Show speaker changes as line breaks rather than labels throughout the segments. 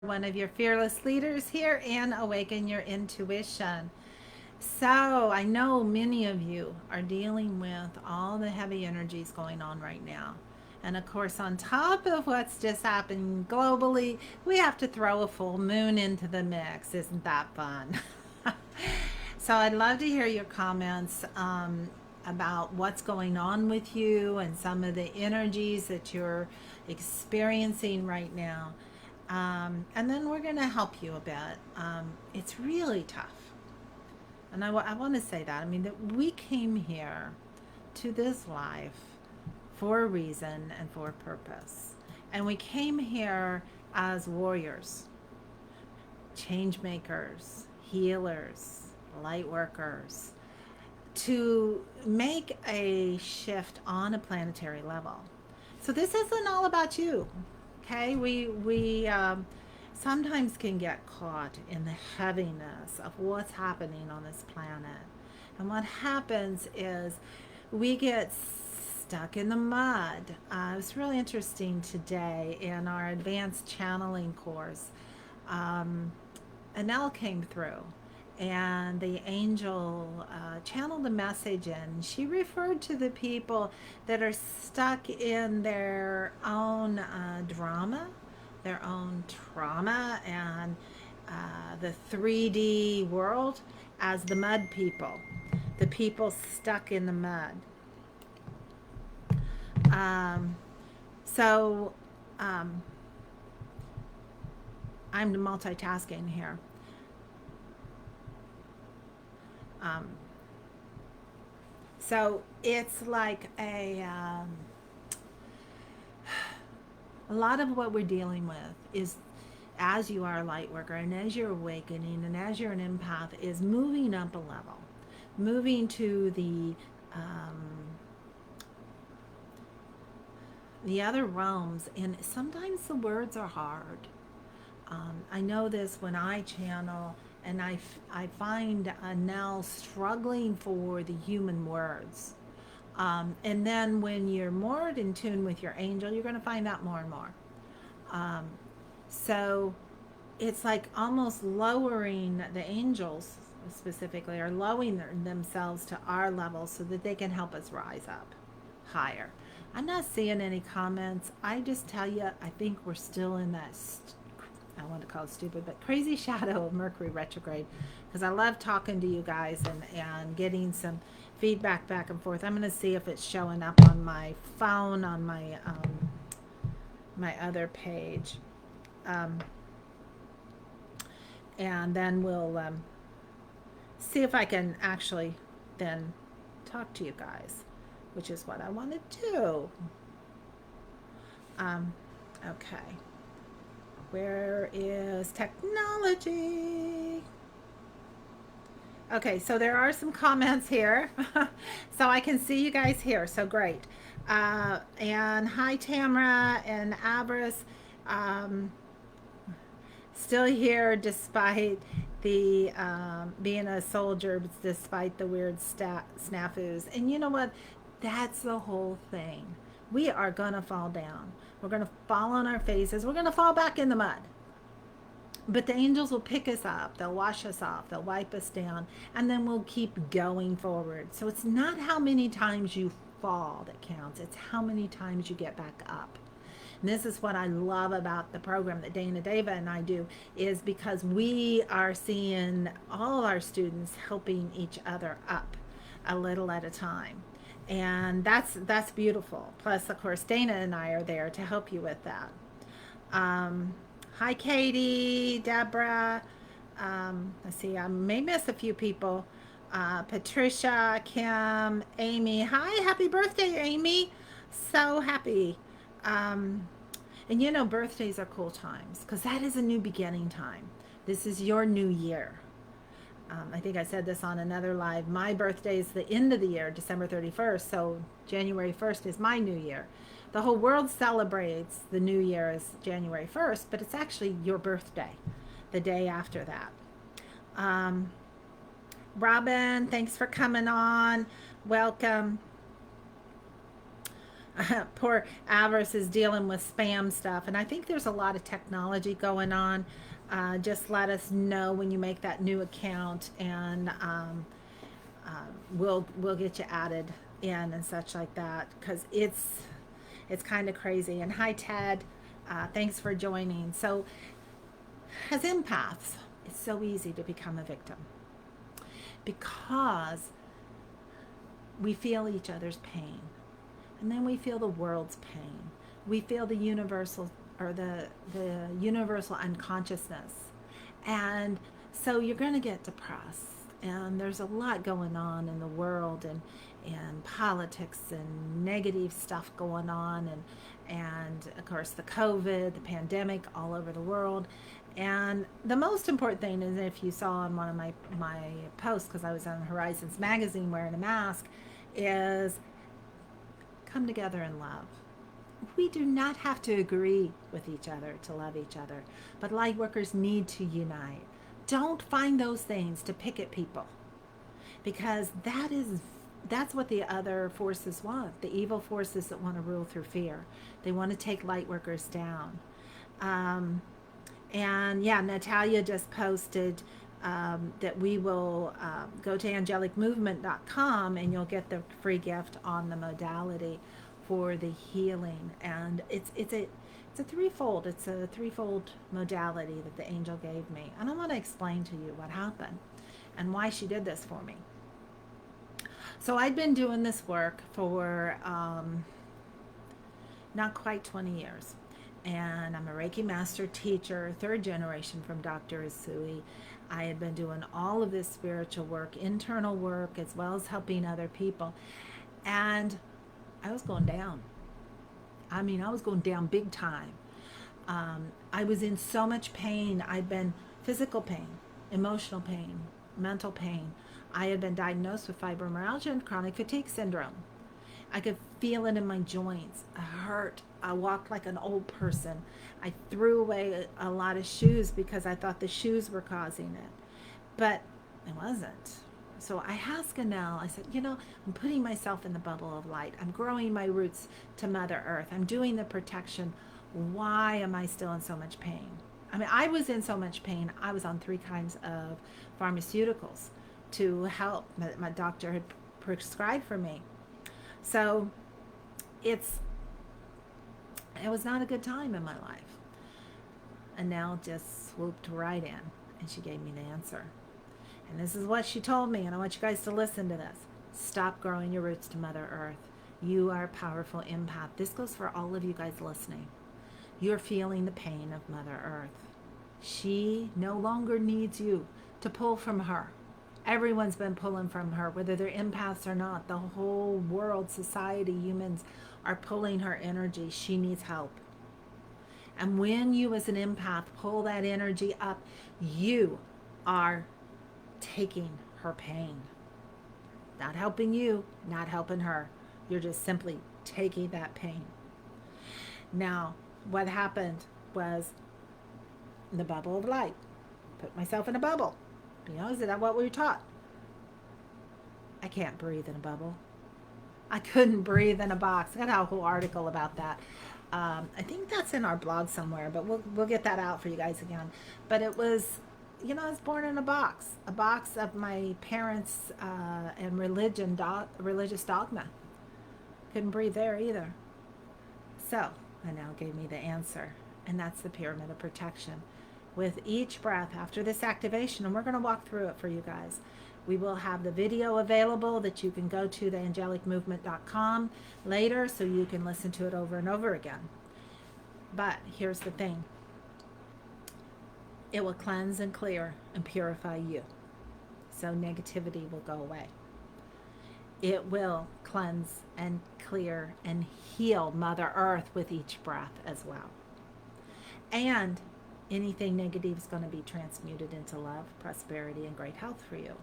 one of your fearless leaders here and awaken your intuition. So, I know many of you are dealing with all the heavy energies going on right now. And of course, on top of what's just happened globally, we have to throw a full moon into the mix. Isn't that fun? So, I'd love to hear your comments about what's going on with you and some of the energies that you're experiencing right now. And then we're going to help you a bit. It's really tough. And I want to say that. I mean, that we came here to this life for a reason and for a purpose. And we came here as warriors, change makers, healers, light workers, to make a shift on a planetary level. So this isn't all about you. Okay, we sometimes can get caught in the heaviness of what's happening on this planet, and what happens is we get stuck in the mud. It was really interesting today in our advanced channeling course. Um, Anel came through, and the angel channeled a message in. She referred to the people that are stuck in their own drama, their own trauma, and the 3D world as the mud people, the people stuck in the mud. Um, so um, I'm multitasking here. Um, so it's like a lot of what we're dealing with is, as you are a light worker and as you're awakening and as you're an empath, is moving up a level, moving to the other realms. And sometimes the words are hard. I know this when I channel, and I find Nell struggling for the human words. And then when you're more in tune with your angel, you're going to find out more and more. Um, so it's like almost lowering the angels specifically, or lowering themselves to our level so that they can help us rise up higher. I'm not seeing any comments. I just tell you, I think we're still in that I want to call it stupid, but crazy shadow of Mercury retrograde, because I love talking to you guys and getting some feedback back and forth. I'm going to see if it's showing up on my phone on my other page. Um, and then we'll see if I can actually then talk to you guys, which is what I want to do. Okay. Where is technology? Okay, so there are some comments here. So I can see you guys here. So great. And hi, Tamara and Abris. Um, Still here despite the being a soldier, despite the weird snafus. And you know what? That's the whole thing. We are going to fall down. We're going to fall on our faces. We're going to fall back in the mud. But the angels will pick us up. They'll wash us off. They'll wipe us down. And then we'll keep going forward. So it's not how many times you fall that counts, it's how many times you get back up. And this is what I love about the program that Dana Deva and I do, is because we are seeing all of our students helping each other up a little at a time. And that's beautiful. Plus, of course, Dana and I are there to help you with that. Um, Hi, Katie, Deborah. Let's see, I may miss a few people. Patricia, Kim, Amy. Hi, happy birthday, Amy. So happy. Um, and you know, birthdays are cool times because that is a new beginning time. This is your new year. I think I said this on another live. My birthday is the end of the year, December 31st. So January 1st is my new year. The whole world celebrates the new year as January 1st, but it's actually your birthday, the day after that. Um, Robin, thanks for coming on. Welcome. Poor Avarice is dealing with spam stuff, and I think there's a lot of technology going on. Just let us know when you make that new account, and we'll get you added in and such like that, because it's kind of crazy. And hi Ted, thanks for joining. So as empaths, it's so easy to become a victim because we feel each other's pain, and then we feel the world's pain. We feel the universal, or the universal unconsciousness, and so you're going to get depressed. And there's a lot going on in the world, and politics and negative stuff going on, and of course the COVID, the pandemic all over the world. And the most important thing is, if you saw on one of my posts, because I was on Horizons magazine wearing a mask, is come together in love. We do not have to agree with each other to love each other, but light workers need to unite. Don't find those things to pick at people, because that's what the other forces want. The evil forces that want to rule through fear. They want to take light workers down. Um, and yeah, Natalia just posted that we will go to angelicmovement.com, and you'll get the free gift on the modality for the healing. And it's a threefold. It's a threefold modality that the angel gave me. And I want to explain to you what happened and why she did this for me. So I'd been doing this work for not quite 20 years. And I'm a Reiki master teacher, third generation from Dr. Isui. I had been doing all of this spiritual work, internal work, as well as helping other people. And I was going down. I mean, I was going down big time. I was in so much pain. I'd been physical pain, emotional pain, mental pain. I had been diagnosed with fibromyalgia and chronic fatigue syndrome. I could feel it in my joints. I hurt. I walked like an old person. I threw away a lot of shoes because I thought the shoes were causing it. But it wasn't. So I asked Ganel, I said, I'm putting myself in the bubble of light. I'm growing my roots to Mother Earth. I'm doing the protection. Why am I still in so much pain? I mean, I was in so much pain. I was on 3 kinds of pharmaceuticals to help. My doctor had prescribed for me. So it was not a good time in my life. And Nell just swooped right in, and she gave me the answer. And this is what she told me, and I want you guys to listen to this. Stop growing your roots to Mother Earth. You are a powerful empath. This goes for all of you guys listening. You're feeling the pain of Mother Earth. She no longer needs you to pull from her. Everyone's been pulling from her, whether they're empaths or not. The whole world, society, humans are pulling her energy. She needs help. And when you as an empath pull that energy up, you are taking her pain. Not helping you, not helping her. You're just simply taking that pain. Now, what happened was the bubble of light. Put myself in a bubble. Is that what we were taught? I can't breathe in a bubble. I couldn't breathe in a box. I got a whole article about that. I think that's in our blog somewhere, but we'll get that out for you guys again. But it was, I was born in a box of my parents and religious dogma. Couldn't breathe there either. So, Anel gave me the answer, and that's the pyramid of protection. With each breath after this activation, and we're going to walk through it for you guys. We will have the video available that you can go to theangelicmovement.com later, so you can listen to it over and over again. But here's the thing. It will cleanse and clear and purify you. So negativity will go away. It will cleanse and clear and heal Mother Earth with each breath as well. And anything negative is going to be transmuted into love, prosperity, and great health for you.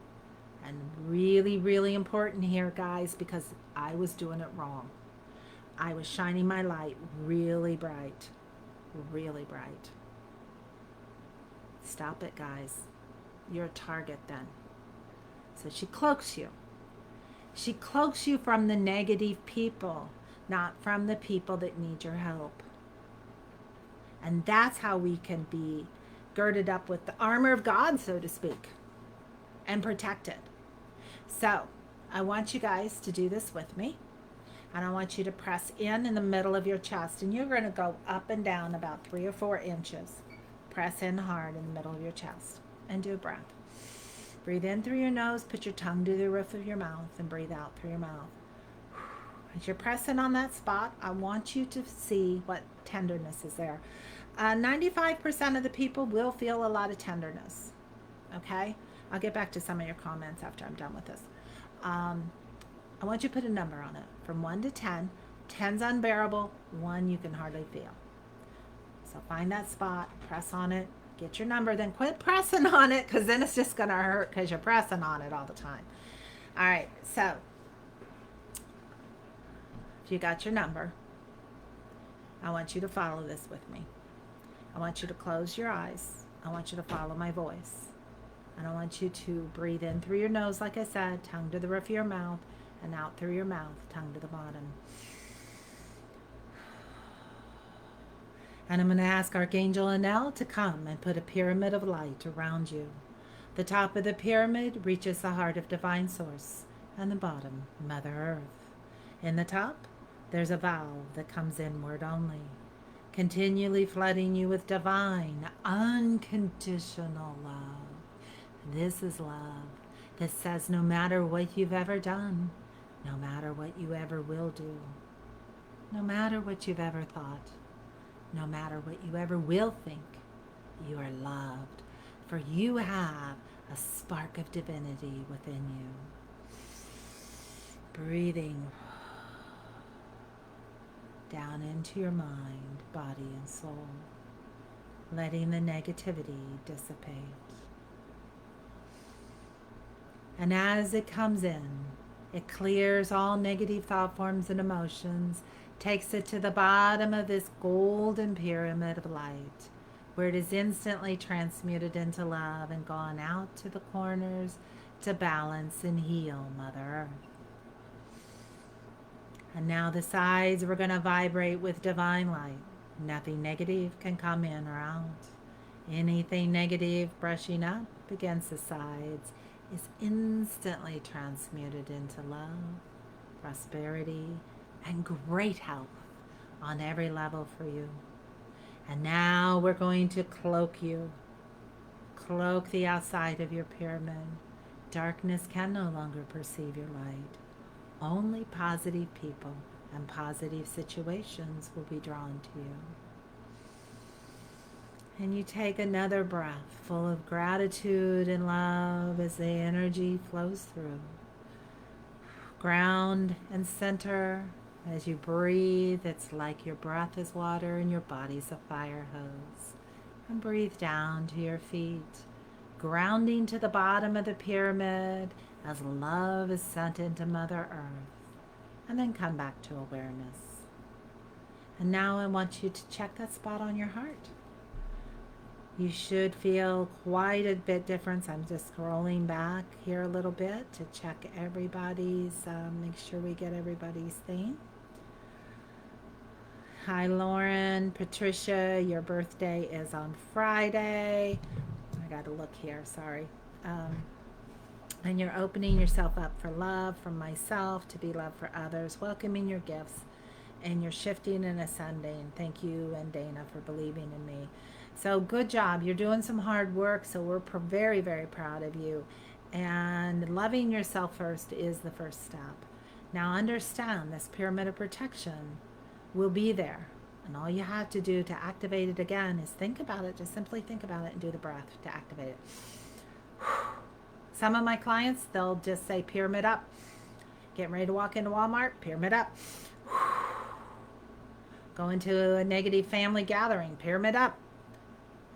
And really, really important here, guys, because I was doing it wrong. I was shining my light really bright. Really bright. Stop it, guys. You're a target then. So she cloaks you. She cloaks you from the negative people, not from the people that need your help. And that's how we can be girded up with the armor of God, so to speak, and protected. So I want you guys to do this with me. And I want you to press in the middle of your chest. And you're going to go up and down about 3 or 4 inches. Press in hard in the middle of your chest. And do a breath. Breathe in through your nose. Put your tongue to the roof of your mouth. And breathe out through your mouth. As you're pressing on that spot, I want you to see what tenderness is there. 95% of the people will feel a lot of tenderness. Okay? I'll get back to some of your comments after I'm done with this. I want you to put a number on it from 1 to 10. 10's unbearable. 1 you can hardly feel. So find that spot, press on it, get your number, then quit pressing on it because then it's just going to hurt because you're pressing on it all the time. All right, so if you got your number, I want you to follow this with me. I want you to close your eyes. I want you to follow my voice. And I want you to breathe in through your nose, like I said, tongue to the roof of your mouth, and out through your mouth, tongue to the bottom. And I'm going to ask Archangel Anel to come and put a pyramid of light around you. The top of the pyramid reaches the heart of Divine Source, and the bottom, Mother Earth. In the top, there's a valve that comes inward only, continually flooding you with divine, unconditional love. This is love that says no matter what you've ever done, no matter what you ever will do, no matter what you've ever thought, no matter what you ever will think, you are loved, for you have a spark of divinity within you. Breathing down into your mind, body, and soul, letting the negativity dissipate. And as it comes in, it clears all negative thought forms and emotions, takes it to the bottom of this golden pyramid of light, where it is instantly transmuted into love and gone out to the corners to balance and heal Mother Earth. And now the sides, we're going to vibrate with divine light. Nothing negative can come in or out. Anything negative brushing up against the sides is instantly transmuted into love, prosperity, and great health on every level for you. And now we're going to cloak you. Cloak the outside of your pyramid. Darkness can no longer perceive your light. Only positive people and positive situations will be drawn to you. And you take another breath full of gratitude and love as the energy flows through. Ground and center. As you breathe, it's like your breath is water and your body's a fire hose. And breathe down to your feet, grounding to the bottom of the pyramid as love is sent into Mother Earth. And then come back to awareness. And now I want you to check that spot on your heart. You should feel quite a bit difference. I'm just scrolling back here a little bit to check everybody's, make sure we get everybody's thing. Hi, Lauren. Patricia, your birthday is on Friday. I got to look here, sorry. And you're opening yourself up for love from myself, to be loved for others, welcoming your gifts, and you're shifting and ascending. Thank you and Dana for believing in me. So good job. You're doing some hard work, so we're very, very proud of you. And loving yourself first is the first step. Now understand, this pyramid of protection will be there. And all you have to do to activate it again is think about it. Just simply think about it and do the breath to activate it. Some of my clients, they'll just say pyramid up. Getting ready to walk into Walmart, pyramid up. Go into a negative family gathering, pyramid up.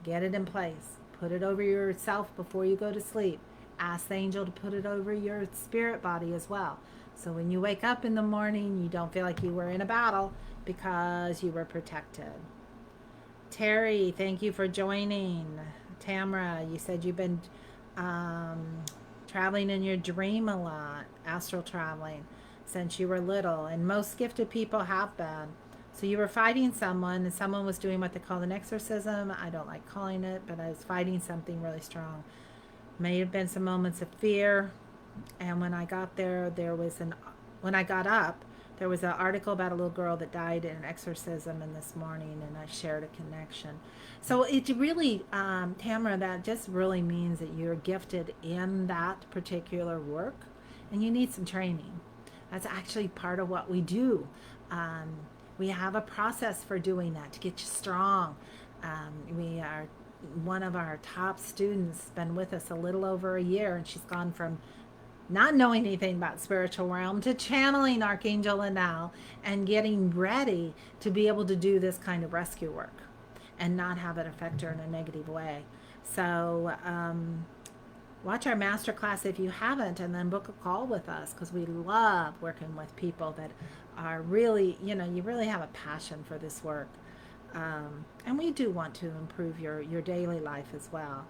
Get it in place. Put it over yourself before you go to sleep. Ask the angel to put it over your spirit body as well. So when you wake up in the morning, you don't feel like you were in a battle because you were protected. Terry, thank you for joining. Tamara, you said you've been traveling in your dream a lot, astral traveling. since you were little, and most gifted people have been. So you were fighting someone, and someone was doing what they call an exorcism. I don't like calling it, but I was fighting something really strong. May have been some moments of fear, and when I got there, when I got up, there was an article about a little girl that died in an exorcism, and this morning, and I shared a connection. So it really, Tamara, that just really means that you're gifted in that particular work, and you need some training. That's actually part of what we do. Um, we have a process for doing that to get you strong. We are one of our top students, been with us a little over a year, and she's gone from not knowing anything about spiritual realm to channeling Archangel Anel and getting ready to be able to do this kind of rescue work and not have it affect her in a negative way. So watch our masterclass if you haven't, and then book a call with us, because we love working with people that are really, you really have a passion for this work. And we do want to improve your daily life as well.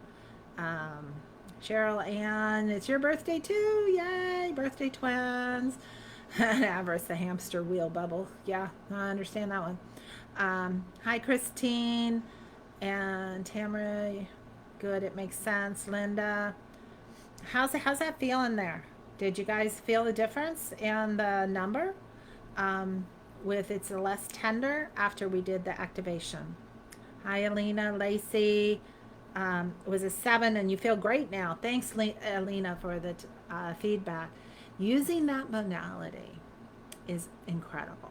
Um, Cheryl Ann, it's your birthday too. Yay, birthday twins. Avarice, the hamster wheel bubble. Yeah, I understand that one. Hi, Christine and Tamara. Good, it makes sense. Linda, how's that feeling there? Did you guys feel the difference in the number? Um, with it's less tender after we did the activation. Hi, Alina, Lacey. It was a 7, and you feel great now. Thanks, Alina, for the feedback. Using that modality is incredible.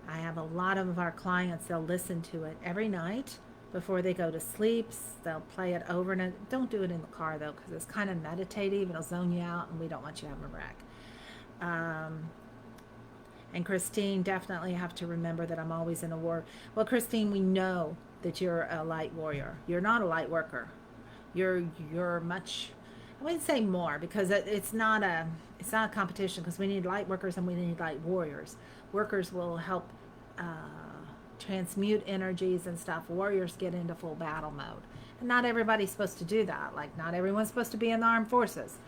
I have a lot of our clients, they'll listen to it every night before they go to sleep. They'll play it over, and don't do it in the car, though, because it's kind of meditative. It'll zone you out, and we don't want you to have a wreck. And Christine, definitely have to remember that I'm always in a war. Well, Christine, we know that you're a light warrior. You're not a light worker. You're much, I wouldn't say more, because it's not a competition, because we need light workers and we need light warriors. Workers will help transmute energies and stuff. Warriors get into full battle mode. And not everybody's supposed to do that. Like, not everyone's supposed to be in the armed forces.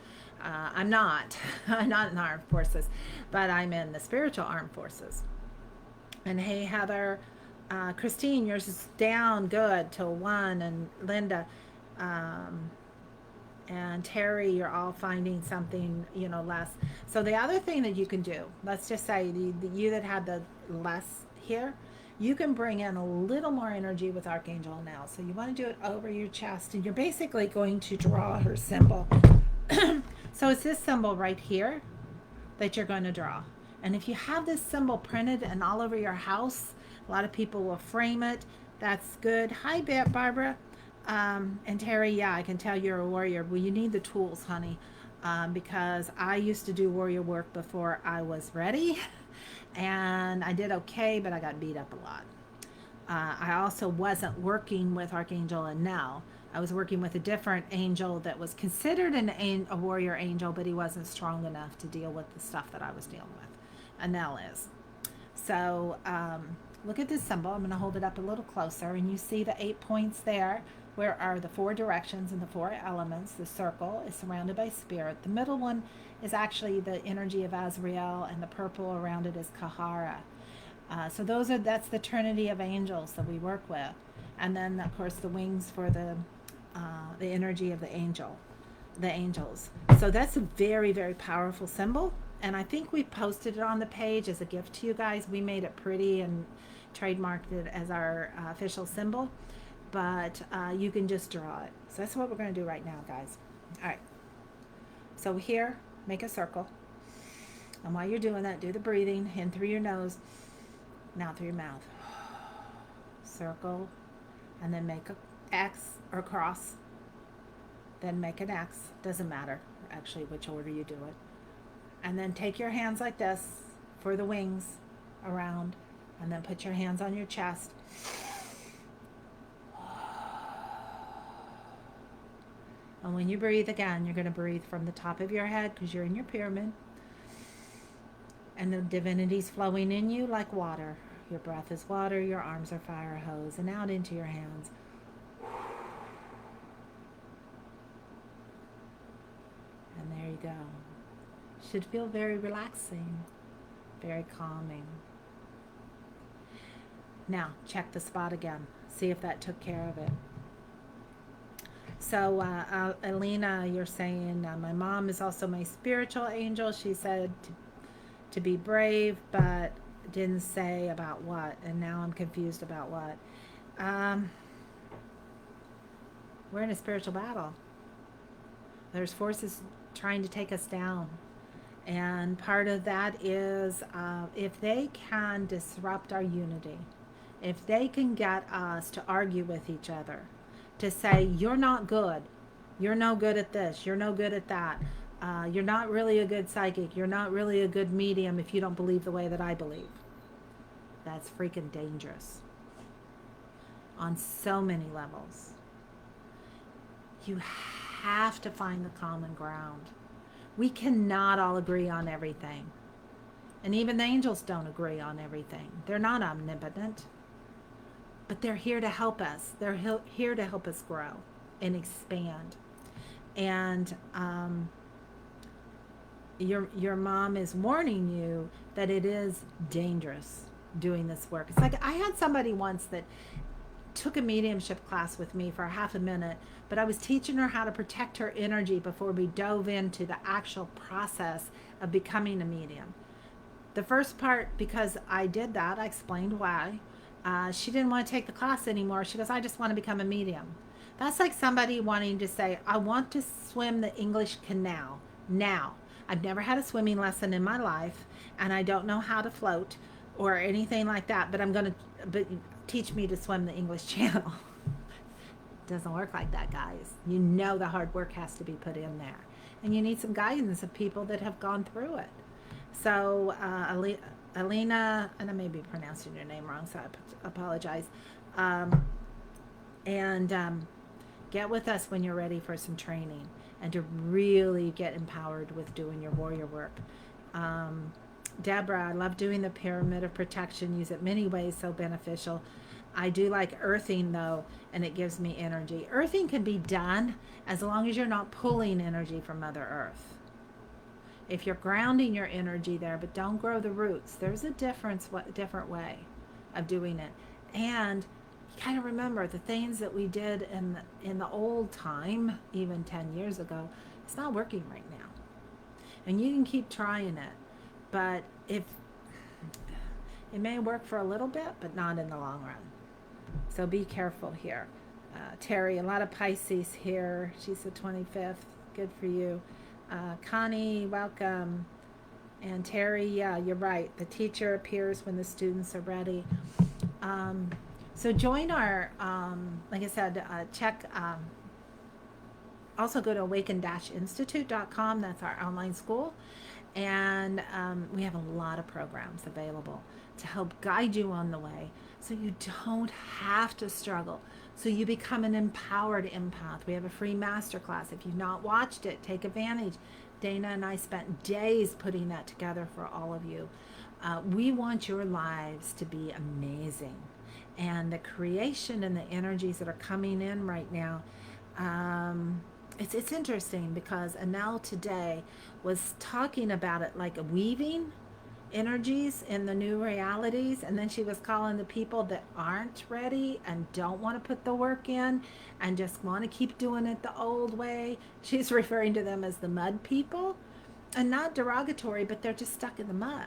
I'm not. I'm not in the armed forces, but I'm in the spiritual armed forces. And hey, Heather, Christine, yours is down good till 1, and Linda, and Terry, you're all finding something, less. So the other thing that you can do, let's just say you that had the less here, you can bring in a little more energy with Archangel now. So you want to do it over your chest, and you're basically going to draw her symbol. So it's this symbol right here that you're going to draw. And if you have this symbol printed and all over your house, a lot of people will frame it. That's good. Hi, Barbara. And Terry, yeah, I can tell you're a warrior. Well, you need the tools, honey, because I used to do warrior work before I was ready. And I did okay, but I got beat up a lot. I also wasn't working with Archangel Anel. I was working with a different angel that was considered a warrior angel, but he wasn't strong enough to deal with the stuff that I was dealing with. Anel is. So look at this symbol. I'm going to hold it up a little closer, and you see the 8 points there. Where are the 4 directions and the 4 elements? The circle is surrounded by spirit. The middle one is actually the energy of Azrael, and the purple around it is Kahara. So that's the trinity of angels that we work with, and then of course the wings for the energy of the angels. So that's a very, very powerful symbol, and I think we posted it on the page as a gift to you guys. We made it pretty and trademarked it as our official symbol, but you can just draw it. So that's what we're going to do right now, guys. All right. So here, make a circle, and while you're doing that, do the breathing in through your nose. Now through your mouth. Circle, and then make a X or cross. Then make an X. Doesn't matter actually which order you do it. And then take your hands like this for the wings around, and then put your hands on your chest. And when you breathe again, you're going to breathe from the top of your head, because you're in your pyramid. And the divinity's flowing in you like water. Your breath is water, your arms are fire hose, and out into your hands. And there you go. Should feel very relaxing. Very calming. Now, check the spot again. See if that took care of it. So, Alina, you're saying my mom is also my spiritual angel. She said to be brave, but didn't say about what. And now I'm confused about what. Um, we're in a spiritual battle. There's forces trying to take us down. And part of that is if they can disrupt our unity, if they can get us to argue with each other, to say, you're not good, you're no good at this, you're no good at that, you're not really a good psychic, you're not really a good medium if you don't believe the way that I believe. That's freaking dangerous on so many levels. You have to find the common ground. We cannot all agree on everything. And even the angels don't agree on everything. They're not omnipotent. But they're here to help us. They're here to help us grow and expand. And your mom is warning you that it is dangerous doing this work. It's like I had somebody once that took a mediumship class with me for a half a minute, but I was teaching her how to protect her energy before we dove into the actual process of becoming a medium. The first part, because I did that, I explained why. She didn't want to take the class anymore. She goes, I just want to become a medium. That's like somebody wanting to say, I want to swim the English Canal now. I've never had a swimming lesson in my life, and I don't know how to float or anything like that, but I'm going to teach me to swim the English Channel. It doesn't work like that, guys. You know the hard work has to be put in there. And you need some guidance of people that have gone through it. So, Alina, and I may be pronouncing your name wrong, so I apologize. And get with us when you're ready for some training and to really get empowered with doing your warrior work. Deborah, I love doing the pyramid of protection, use it many ways, so beneficial. I do like earthing though, and it gives me energy. Earthing can be done as long as you're not pulling energy from Mother Earth. If you're grounding your energy there, but don't grow the roots, there's a different way of doing it. And you kind of remember the things that we did in the old time, even 10 years ago, it's not working right now. And you can keep trying it, but if it may work for a little bit, but not in the long run. So be careful here. Terry, a lot of Pisces here. She's the 25th. Good for you. Connie, welcome. And Terry, yeah, you're right. The teacher appears when the students are ready. So join our, like I said, check, also go to awaken-institute.com. That's our online school. And we have a lot of programs available to help guide you on the way so you don't have to struggle. So you become an empowered empath. We have a free masterclass. If you've not watched it, take advantage. Dana and I spent days putting that together for all of you. We want your lives to be amazing. And the creation and the energies that are coming in right now, it's interesting because Anel today was talking about it like a weaving energies in the new realities, and then she was calling the people that aren't ready and don't want to put the work in and just want to keep doing it the old way. She's referring to them as the mud people, and not derogatory, but they're just stuck in the mud.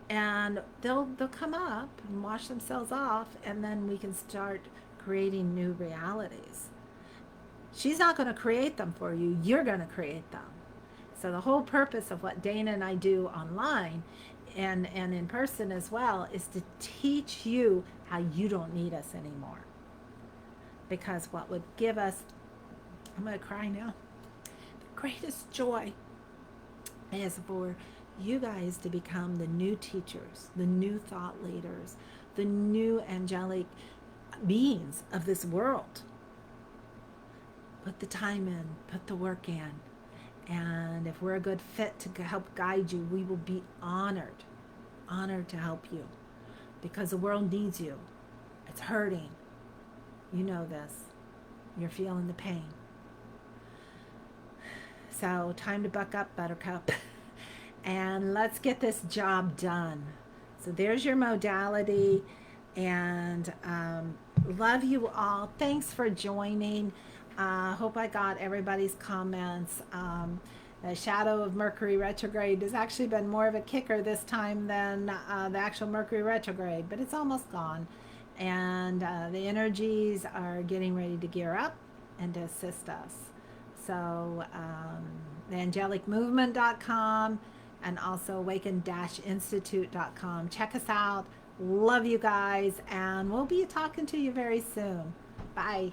And they'll come up and wash themselves off, and then we can start creating new realities. She's not going to create them for you. You're going to create them. So the whole purpose of what Dana and I do online and in person as well is to teach you how you don't need us anymore. Because what would give us, I'm going to cry now, the greatest joy is for you guys to become the new teachers, the new thought leaders, the new angelic beings of this world. Put the time in, put the work in. And if we're a good fit to help guide you, we will be honored to help you because the world needs you. It's hurting. You know this. You're feeling the pain. So time to buck up, Buttercup. and let's get this job done. So there's your modality, and love you all. Thanks for joining. Hope I got everybody's comments. The shadow of Mercury retrograde has actually been more of a kicker this time than the actual Mercury retrograde, but it's almost gone. And the energies are getting ready to gear up and to assist us. So, theangelicmovement.com and also awaken-institute.com. Check us out. Love you guys, and we'll be talking to you very soon. Bye.